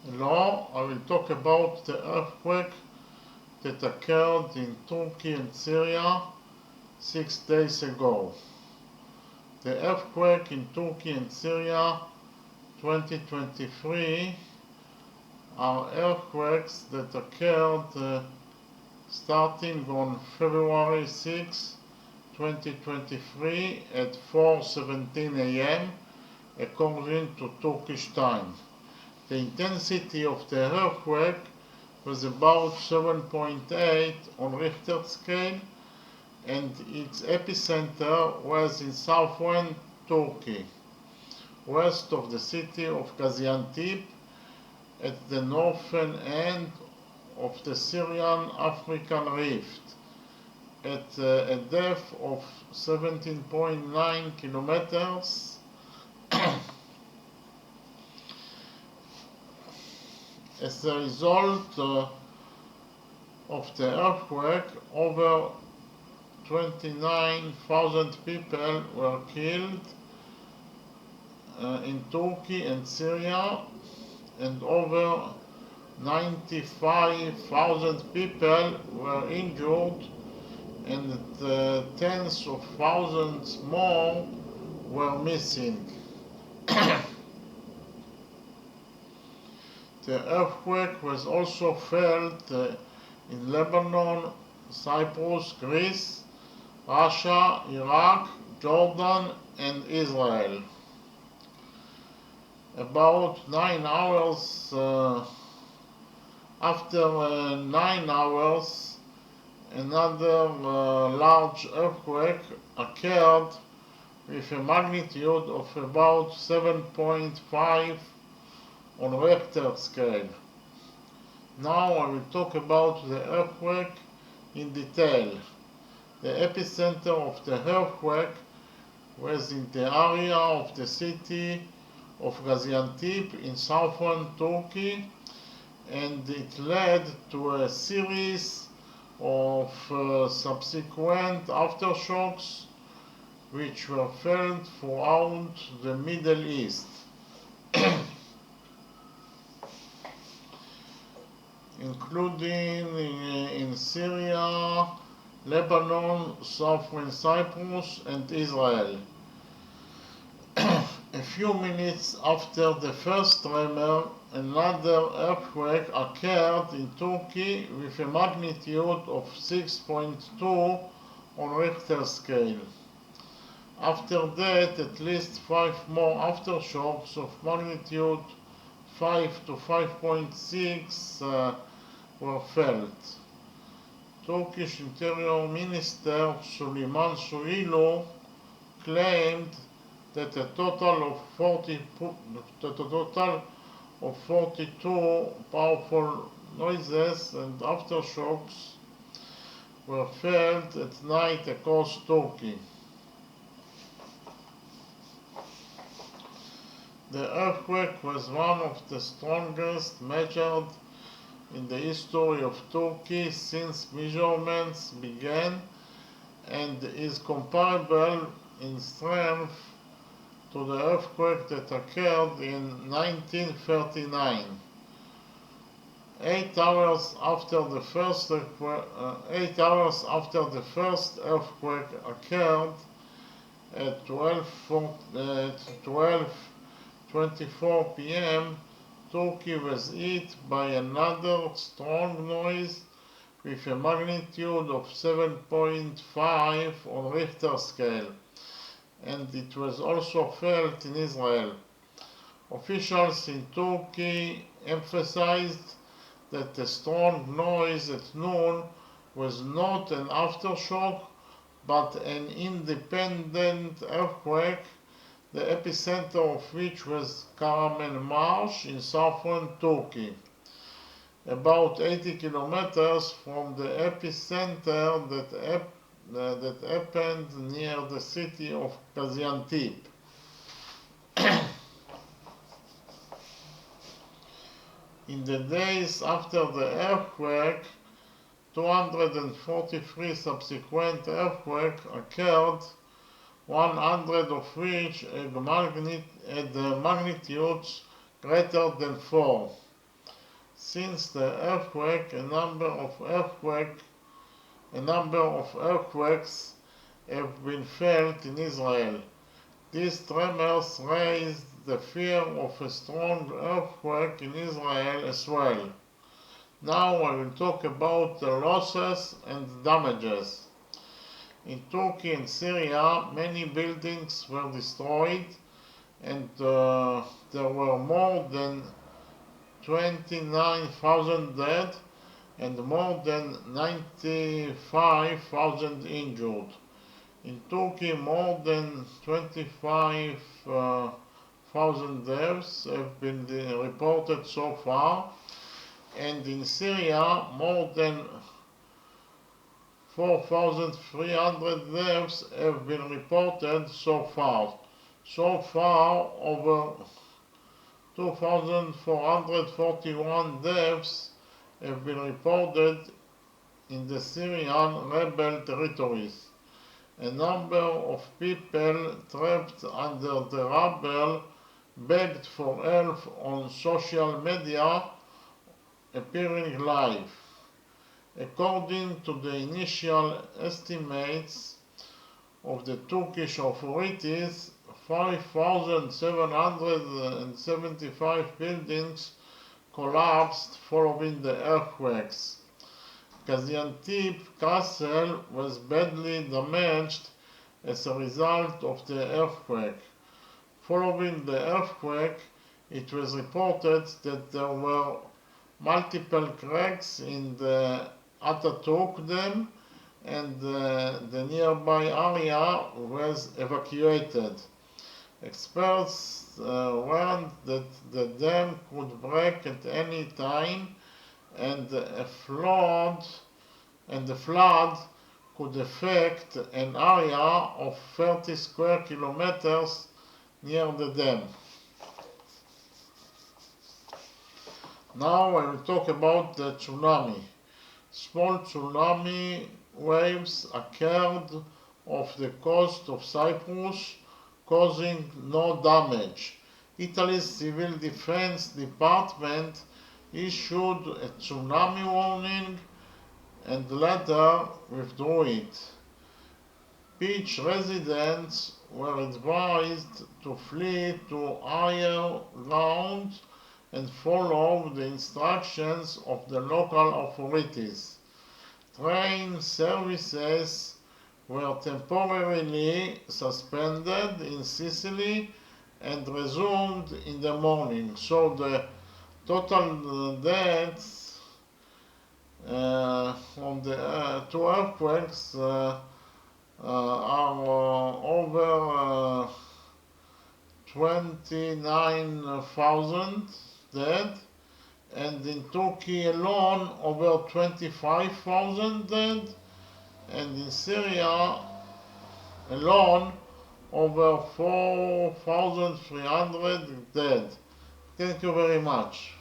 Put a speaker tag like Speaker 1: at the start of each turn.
Speaker 1: Hello, I will talk about the earthquake that occurred in Turkey and Syria 6 days ago. The earthquake in Turkey and Syria 2023 are earthquakes that occurred starting on February 6, 2023 at 4:17 a.m. according to Turkish time. The intensity of the earthquake was about 7.8 on Richter scale, and its epicenter was in southern Turkey, west of the city of Gaziantep, at the northern end of the Syrian African Rift, at a depth of 17.9 kilometers. As a result of the earthquake, over 29,000 people were killed in Turkey and Syria, and over 95,000 people were injured, and tens of thousands more were missing. The earthquake was also felt in Lebanon, Cyprus, Greece, Russia, Iraq, Jordan, and Israel. About 9 hours after 9 hours, another large earthquake occurred with a magnitude of about 7.5 on Richter scale. Now I will talk about the earthquake in detail. The epicenter of the earthquake was in the area of the city of Gaziantep in southern Turkey, and it led to a series of subsequent aftershocks which were felt throughout the Middle East. Including in Syria, Lebanon, southern Cyprus, and Israel. A few minutes after the first tremor, another earthquake occurred in Turkey with a magnitude of 6.2 on Richter scale. After that, at least 5 more aftershocks of magnitude 5 to 5.6 were felt. Turkish Interior Minister Süleyman Soylu claimed that a total of 42 powerful noises and aftershocks were felt at night across Turkey. The earthquake was one of the strongest measured in the history of Turkey since measurements began, and is comparable in strength to the earthquake that occurred in 1939. 8 hours after the first earthquake occurred at 12:24 p.m., Turkey was hit by another strong noise with a magnitude of 7.5 on Richter scale, and it was also felt in Israel. Officials in Turkey emphasized that the strong noise at noon was not an aftershock but an independent earthquake, the epicenter of which was Kahramanmaraş in southern Turkey, about 80 kilometers from the epicenter that happened near the city of Gaziantep. In the days after the earthquake, 243 subsequent earthquakes occurred, 100 of which had magnitudes greater than 4. since the earthquake, a number of earthquakes have been felt in Israel. These tremors raised the fear of a strong earthquake in Israel as well. Now I will talk about the losses and damages. In Turkey and Syria, many buildings were destroyed, and there were more than 29,000 dead and more than 95,000 injured. In Turkey, more than 25,000 deaths have been reported so far, and in Syria, more than 4,300 deaths have been reported so far. So far, over 2,441 deaths have been reported in the Syrian rebel territories. A number of people trapped under the rubble begged for help on social media, appearing live. According to the initial estimates of the Turkish authorities, 5,775 buildings collapsed following the earthquakes. Gaziantep Castle was badly damaged as a result of the earthquake. Following the earthquake, it was reported that there were multiple cracks in the Atatürk Dam, and the nearby area was evacuated. Experts warned that the dam could break at any time, and the flood could affect an area of 30 square kilometers near the dam. Now I will talk about the tsunami. Small tsunami waves occurred off the coast of Cyprus, causing no damage. Italy's Civil Defense Department issued a tsunami warning and later withdrew it. Beach residents were advised to flee to higher ground and follow the instructions of the local authorities. Train services were temporarily suspended in Sicily and resumed in the morning. So the total deaths from the two earthquakes are over 29,000 dead, and in Turkey alone over 25,000 dead, and in Syria alone over 4,300 dead. Thank you very much.